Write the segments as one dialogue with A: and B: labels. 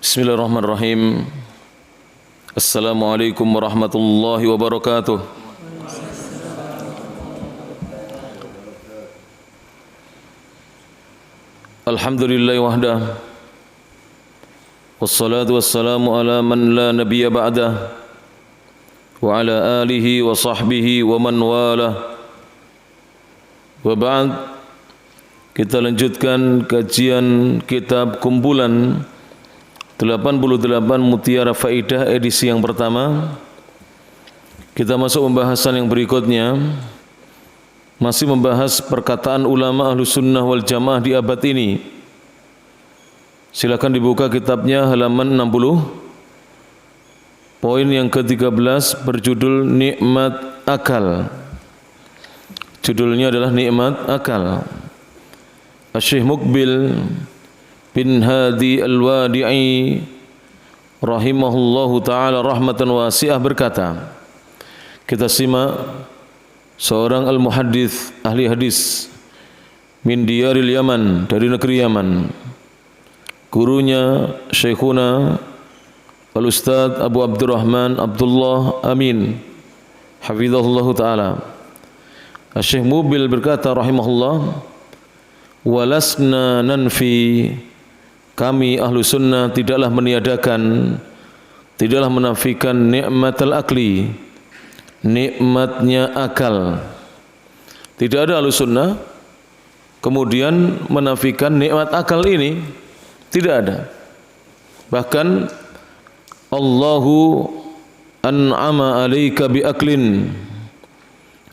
A: Bismillahirrahmanirrahim. Assalamualaikum warahmatullahi wabarakatuh. Alhamdulillahi wahdah. Wassalatu wassalamu ala man la nabiyya ba'dah. Wa ala alihi wa sahbihi wa man walah. Wa ba'd. Kita lanjutkan kajian kitab kumpulan 88 Mutiara Faidah edisi yang pertama. Kita masuk pembahasan yang berikutnya. Masih membahas perkataan ulama Ahlus Sunnah wal Jamaah di abad ini. Silakan dibuka kitabnya halaman 60. Poin yang ke-13 berjudul Nikmat Akal. Judulnya adalah Nikmat Akal. Syekh Muqbil bin Hadi Al-Wadi'i rahimahullahu ta'ala rahmatan wasi'ah berkata, kita simak seorang al-muhaddits, ahli hadis min diyaril Yaman, dari negeri Yaman. Gurunya Syekhuna Al-Ustadz Abu Abdurrahman Abdullah Amin hafizahullahu ta'ala. Syekh Muqbil berkata rahimahullah, walasna nanfi, kami ahlu sunnah tidaklah meniadakan, tidaklah menafikan nikmatal akli, nikmatnya akal. Tidak ada ahlu sunnah kemudian menafikan nikmat akal ini, tidak ada. Bahkan Allahu an'ama alaika bi aklin,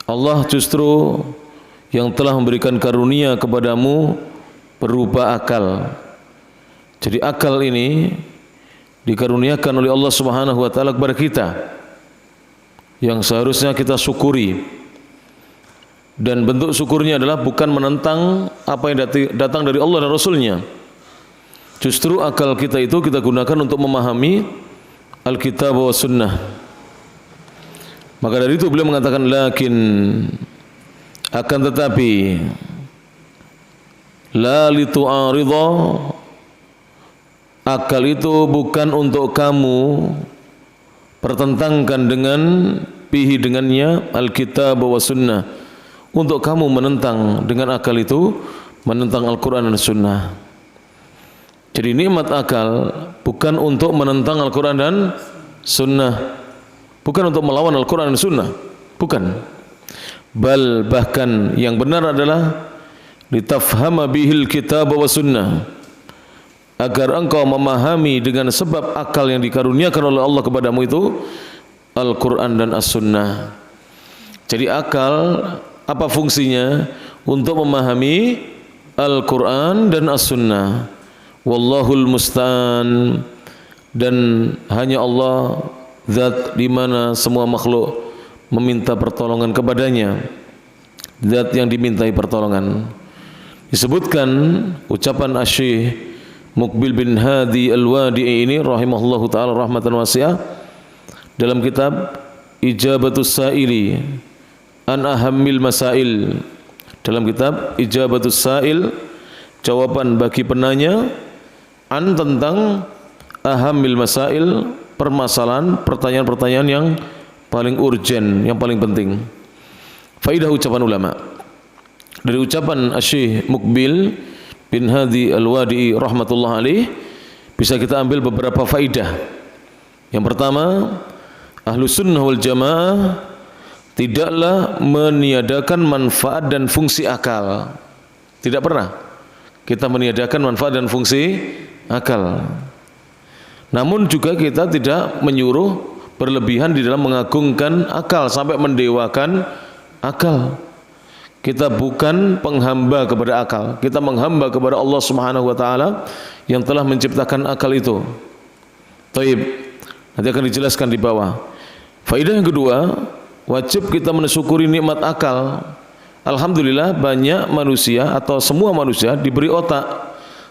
A: Allah justru yang telah memberikan karunia kepadamu berupa akal. Jadi akal ini dikaruniakan oleh Allah Subhanahu wa taala kepada kita, yang seharusnya kita syukuri. Dan bentuk syukurnya adalah bukan menentang apa yang datang dari Allah dan Rasulnya. Justru akal kita itu kita gunakan untuk memahami Alkitab wa Sunnah. Maka dari itu beliau mengatakan, lakin, akan tetapi, la litu'aridha, akal itu bukan untuk kamu pertentangkan dengan bihi, dengannya Alkitab wa Sunnah, untuk kamu menentang dengan akal itu, menentang Al-Quran dan Sunnah. Jadi nikmat akal bukan untuk menentang Al-Quran dan Sunnah, bukan untuk melawan Al-Quran dan Sunnah, bukan. Bal, bahkan yang benar adalah litafhama bihil kitab wa sunnah, agar engkau memahami dengan sebab akal yang dikaruniakan oleh Allah kepadamu itu Al-Quran dan As-Sunnah. Jadi akal apa fungsinya? Untuk memahami Al-Quran dan As-Sunnah. Wallahul musta'an, dan hanya Allah zat di mana semua makhluk meminta pertolongan kepadanya, zat yang dimintai pertolongan. Disebutkan ucapan Syekh Muqbil bin Hadi Al-Wadi'i ini rahimahullahu ta'ala rahmatan wasi'ah dalam kitab Ijabatus Sa'ili an Ahammil Masail. Dalam kitab Ijabatus Sa'il, jawaban bagi penanya, an, tentang Ahammil Masail, permasalahan, pertanyaan-pertanyaan yang paling urgen, yang paling penting. Faidah ucapan ulama. Dari ucapan Syekh Muqbil bin Hadi Al-Wadi'i rahmatullah alaih bisa kita ambil beberapa faidah. Yang pertama, Ahlus Sunnah wal Jamaah tidaklah meniadakan manfaat dan fungsi akal. Tidak pernah kita meniadakan manfaat dan fungsi akal. Namun juga kita tidak menyuruh berlebihan di dalam mengagungkan akal sampai mendewakan akal. Kita bukan penghamba kepada akal, kita menghamba kepada Allah Subhanahu wa taala yang telah menciptakan akal itu. Taib. Nanti akan dijelaskan di bawah. Faidah yang kedua, wajib kita mensyukuri nikmat akal. Alhamdulillah banyak manusia atau semua manusia diberi otak,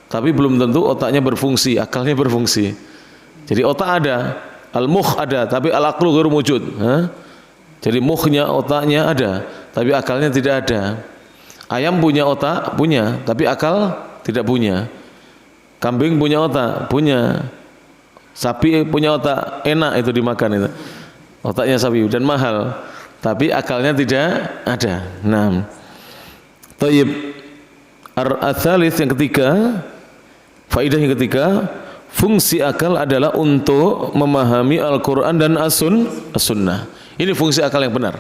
A: tapi belum tentu otaknya berfungsi, akalnya berfungsi. Jadi otak ada, al-mukh ada, tapi al-aqlu ghairu mujud. Jadi mukhnya, otaknya ada, tapi akalnya tidak ada. Ayam punya otak, punya, tapi akal tidak punya. Kambing punya otak, punya, Sapi punya otak, enak itu dimakan itu. Otaknya sapi dan mahal, tapi akalnya tidak ada. Nah, Tayyib. Al-thalits yang ketiga, faedah yang ketiga, fungsi akal adalah untuk memahami Al-Quran dan As-Sunnah. Ini fungsi akal yang benar.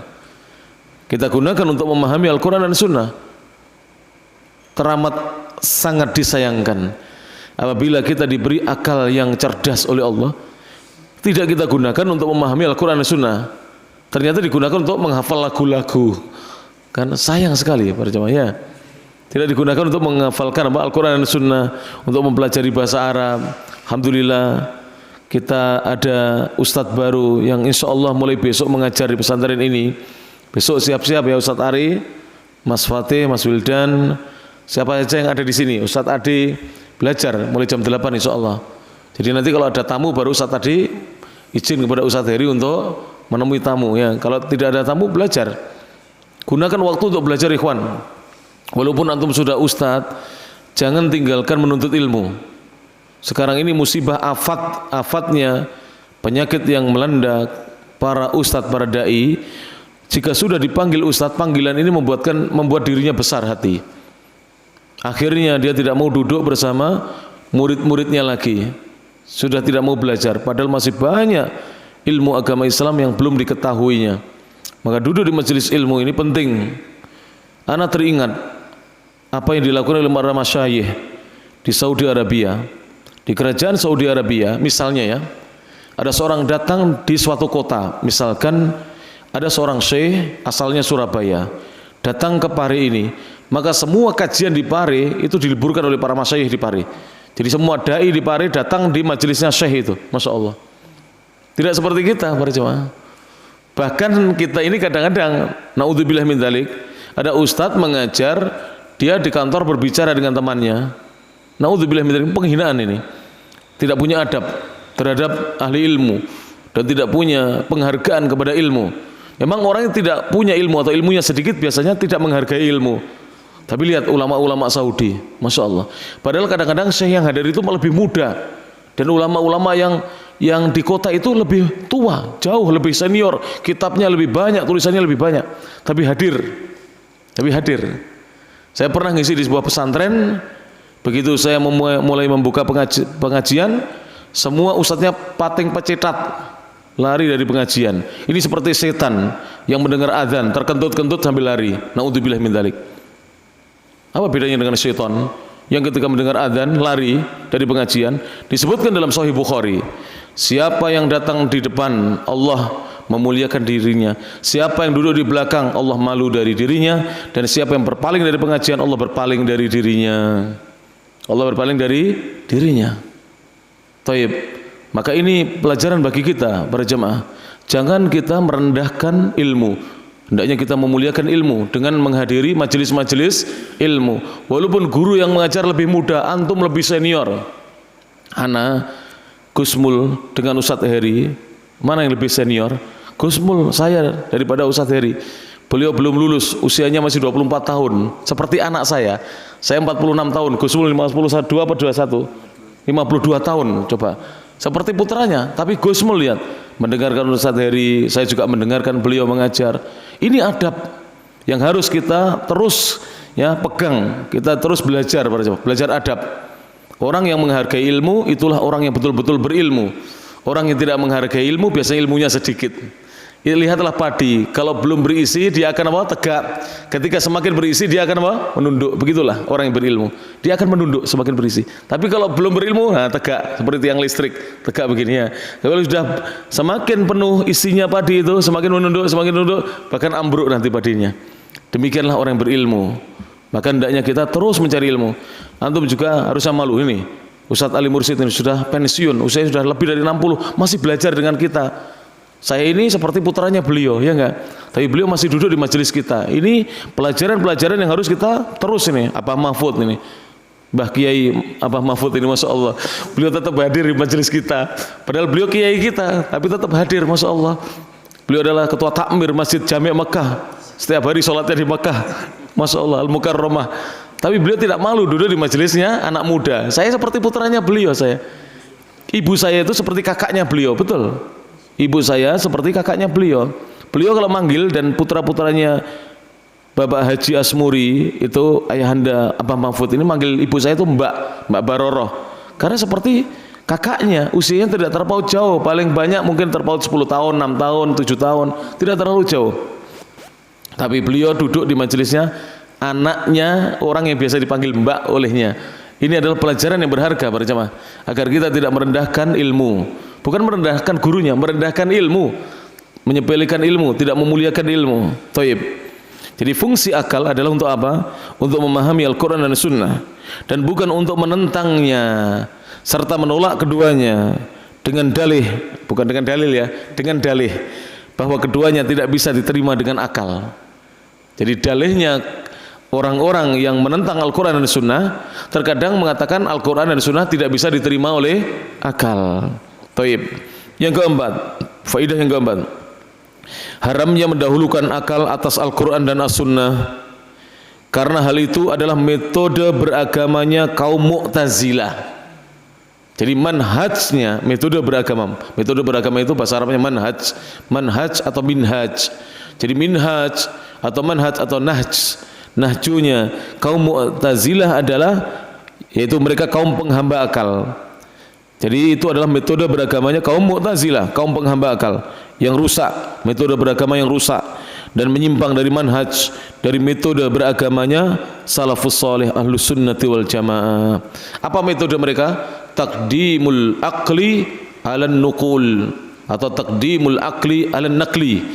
A: Kita gunakan untuk memahami Al-Quran dan Sunnah. Teramat sangat disayangkan apabila kita diberi akal yang cerdas oleh Allah, tidak kita gunakan untuk memahami Al-Quran dan Sunnah. Ternyata digunakan untuk menghafal lagu-lagu. Kan sayang sekali para jemaah ya. Tidak digunakan untuk menghafalkan Al-Quran dan Sunnah, untuk mempelajari bahasa Arab. Alhamdulillah kita ada ustadz baru yang insya Allah mulai besok mengajar di pesantren ini. Besok siap-siap ya Ustadz Ari, Mas Fatih, Mas Wildan, siapa saja yang ada di sini. Ustadz Adi belajar mulai jam 8 insya Allah. Jadi nanti kalau ada tamu baru Ustadz Adi izin kepada Ustadz Heri untuk menemui tamu ya. Kalau tidak ada tamu belajar. Gunakan waktu untuk belajar ikhwan. Walaupun antum sudah ustadz, jangan tinggalkan menuntut ilmu. Sekarang ini musibah afatnya penyakit yang melanda para ustadz, para dai. Jika sudah dipanggil ustadz, panggilan ini membuat dirinya besar hati. Akhirnya dia tidak mau duduk bersama murid-muridnya lagi. Sudah tidak mau belajar, padahal masih banyak ilmu agama Islam yang belum diketahuinya. Maka duduk di majelis ilmu ini penting. Ana teringat apa yang dilakukan oleh para masyayikh di Saudi Arabia, di kerajaan Saudi Arabia. Misalnya ya, ada seorang datang di suatu kota, misalkan ada seorang syekh asalnya Surabaya datang ke Pare ini, maka semua kajian di Pare itu diliburkan oleh para masyayikh di Pare. Jadi semua dai di Pare datang di majelisnya syekh itu, masya Allah. Tidak seperti kita para jemaah. Bahkan kita ini kadang-kadang, naudzubillah min dzalik, ada ustadz mengajar, dia di kantor berbicara dengan temannya. Naudzubillah min dzalik, penghinaan ini. Tidak punya adab terhadap ahli ilmu dan tidak punya penghargaan kepada ilmu. Memang orang yang tidak punya ilmu atau ilmunya sedikit biasanya tidak menghargai ilmu. Tapi lihat ulama-ulama Saudi, masya Allah. Padahal kadang-kadang syekh yang hadir itu lebih muda, dan ulama-ulama yang di kota itu lebih tua, jauh lebih senior, kitabnya lebih banyak, tulisannya lebih banyak, tapi hadir. Saya pernah ngisi di sebuah pesantren. Begitu saya mulai membuka pengajian, semua ustadznya pating pecetat, lari dari pengajian. Ini seperti setan yang mendengar azan terkentut-kentut sambil lari. Naudzubillah min dzalik. Apa bedanya dengan setan yang ketika mendengar azan lari dari pengajian? Disebutkan dalam Sahih Bukhari, siapa yang datang di depan Allah memuliakan dirinya, siapa yang duduk di belakang Allah malu dari dirinya, dan siapa yang berpaling dari pengajian Allah berpaling dari dirinya. Allah berpaling dari dirinya. Taib. Maka ini pelajaran bagi kita para jemaah. Jangan kita merendahkan ilmu. Hendaknya kita memuliakan ilmu dengan menghadiri majelis-majelis ilmu. Walaupun guru yang mengajar lebih muda, antum lebih senior. Ana Gusmul dengan Ustadz Heri, mana yang lebih senior? Gusmul saya daripada Ustadz Heri. Beliau belum lulus, usianya masih 24 tahun. Seperti anak saya 46 tahun, Gusmul 52 apa 21? 52 tahun coba. Seperti putranya, tapi Gusmul lihat, mendengarkan Ustadz Heri, saya juga mendengarkan beliau mengajar. Ini adab yang harus kita terus ya pegang, kita terus belajar, belajar adab. Orang yang menghargai ilmu itulah orang yang betul-betul berilmu. Orang yang tidak menghargai ilmu biasanya ilmunya sedikit. Lihatlah padi, kalau belum berisi dia akan apa? Tegak. Ketika semakin berisi dia akan apa? Menunduk. Begitulah orang yang berilmu. Dia akan menunduk semakin berisi. Tapi kalau belum berilmu, nah tegak seperti tiang listrik, tegak begini ya. Kalau sudah semakin penuh isinya padi itu, semakin menunduk, bahkan ambruk nanti padinya. Demikianlah orang yang berilmu. Maka hendaknya kita terus mencari ilmu. Antum juga harusnya malu ini. Ustadz Ali Mursyid ini sudah pensiun, usianya sudah lebih dari 60, masih belajar dengan kita. Saya ini seperti putranya beliau, ya enggak? Tapi beliau masih duduk di majelis kita. Ini pelajaran-pelajaran yang harus kita terus ini. Abah Mahfud ini, Mbah Kiai Abah Mahfud ini, masya Allah. Beliau tetap hadir di majelis kita. Padahal beliau kiai kita, tapi tetap hadir, masya Allah. Beliau adalah ketua takmir Masjid Jami' Mekah. Setiap hari sholatnya di Mekah, masya Allah, Al-Mukarramah. Tapi beliau tidak malu duduk di majelisnya anak muda. Saya seperti putranya beliau saya. ibu saya itu seperti kakaknya beliau, betul. Ibu saya seperti kakaknya beliau. Beliau kalau manggil dan putra-putranya Bapak Haji Asmuri itu ayahanda Abah Mahfud ini manggil ibu saya itu Mbak Baroroh. Karena seperti kakaknya, usianya tidak terpaut jauh, paling banyak mungkin terpaut 10 tahun, 6 tahun, 7 tahun, tidak terlalu jauh. Tapi beliau duduk di majelisnya, anaknya orang yang biasa dipanggil Mbak olehnya. Ini adalah pelajaran yang berharga para jemaah, agar kita tidak merendahkan ilmu, bukan merendahkan gurunya, merendahkan ilmu, menyepelekan ilmu, tidak memuliakan ilmu. Thayyib. Jadi fungsi akal adalah untuk apa? Untuk memahami Al-Quran dan Sunnah, dan bukan untuk menentangnya serta menolak keduanya dengan dalih, bukan dengan dalil ya, dengan dalih bahwa keduanya tidak bisa diterima dengan akal. Jadi dalihnya orang-orang yang menentang Al-Quran dan Sunnah terkadang mengatakan Al-Quran dan Sunnah tidak bisa diterima oleh akal. Taib. Yang keempat, faidah yang keempat, haramnya mendahulukan akal atas Al-Quran dan As-Sunnah, karena hal itu adalah metode beragamanya kaum Mu'tazilah. Jadi manhajnya metode beragama. Metode beragama itu bahasa Arabnya manhaj, manhaj atau minhaj. Jadi minhaj atau manhaj atau nahj. Nahjunya kaum Mu'tazilah adalah yaitu mereka kaum penghamba akal. Jadi itu adalah metode beragamanya kaum Mu'tazilah, kaum penghamba akal yang rusak, metode beragama yang rusak dan menyimpang dari manhaj, dari metode beragamanya salafus salih ahlus sunnati wal jamaah. Apa metode mereka? Taqdimul aqli ala nuqul atau taqdimul aqli ala naqli.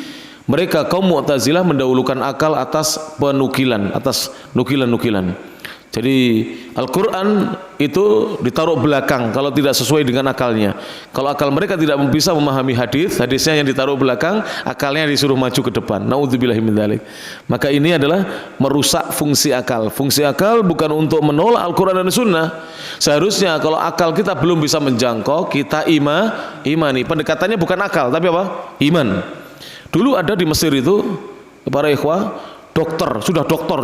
A: Mereka kaum Mu'tazilah mendahulukan akal atas penukilan, atas nukilan-nukilan. Jadi Al-Quran itu ditaruh belakang kalau tidak sesuai dengan akalnya. Kalau akal mereka tidak bisa memahami hadis, hadisnya yang ditaruh belakang, akalnya disuruh maju ke depan. Naudzubillahi min dzalik. Maka ini adalah merusak fungsi akal. Fungsi akal bukan untuk menolak Al-Quran dan Sunnah. Seharusnya kalau akal kita belum bisa menjangkau, kita imani. Pendekatannya bukan akal, tapi apa? Iman. Dulu ada di Mesir itu para ikhwah, dokter, sudah dokter,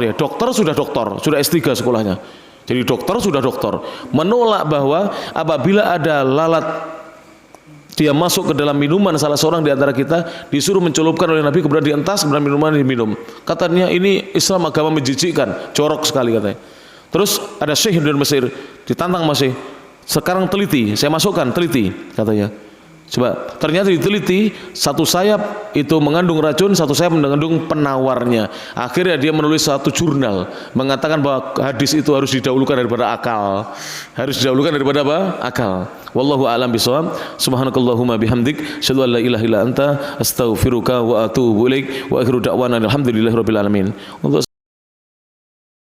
A: sudah S3 sekolahnya. Jadi dokter sudah dokter, menolak bahwa apabila ada lalat dia masuk ke dalam minuman salah seorang di antara kita, disuruh mencelupkan oleh Nabi, kemudian dientas, kemudian minuman diminum. Katanya ini Islam agama menjijikkan, jorok sekali katanya. Terus ada syekh dari Mesir, ditantang masih, sekarang teliti, saya masukkan teliti katanya. Coba, ternyata diteliti, satu sayap itu mengandung racun, satu sayap mengandung penawarnya. Akhirnya dia menulis satu jurnal mengatakan bahwa hadis itu harus didahulukan daripada akal. Harus didahulukan daripada apa? Akal. Wallahu a'lam bishawab. Subhanakallahumma bihamdik, asyhadu an la ilaha illa anta, astaghfiruka wa atubu ilaik, wa akhiru da'wana alhamdulillahirabbil alamin. Untuk